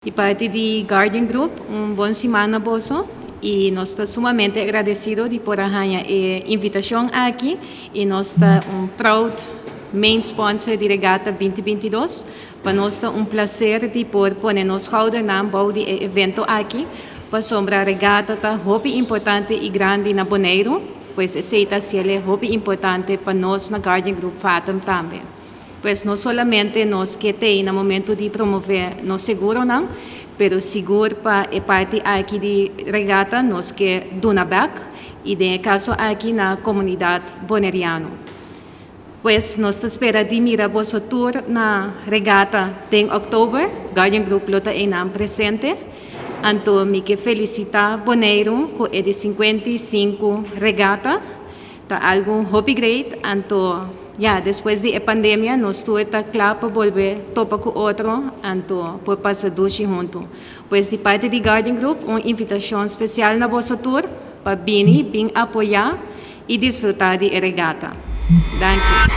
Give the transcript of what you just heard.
De parte do Guardian Group, boa semana, Boso, e nós estamos sumamente agradecidos de por arranhar a invitação aqui e nós estamos proud main sponsor de Regatta 2022. Para nós é prazer de por pôr nos holder na bom de evento aqui, para sombra Regatta tá hobby importante e grande na Bonaire, pois aceita ser hobby importante para nós na Guardian Group Fatam também. Pues no solamente nos que tem no momento de promover no seguro não, pero seguro para a parte aqui de Regatta nos que dona back e de caso aqui na comunidade boneriana. Pues nós espera de mirar vosso tour na Regatta em outubro, Guardian Group lota em presente. Então me que felicitar Bonaire com a de 55 Regatta, tá algo hobby great, então depois da pandemia, nós estamos claro para volver topa com outro, então, por passar dois juntos. Pois, de parte do Guardian Group, uma invitação especial na vossa tour para vir apoiar e desfrutar de Regatta. Danke.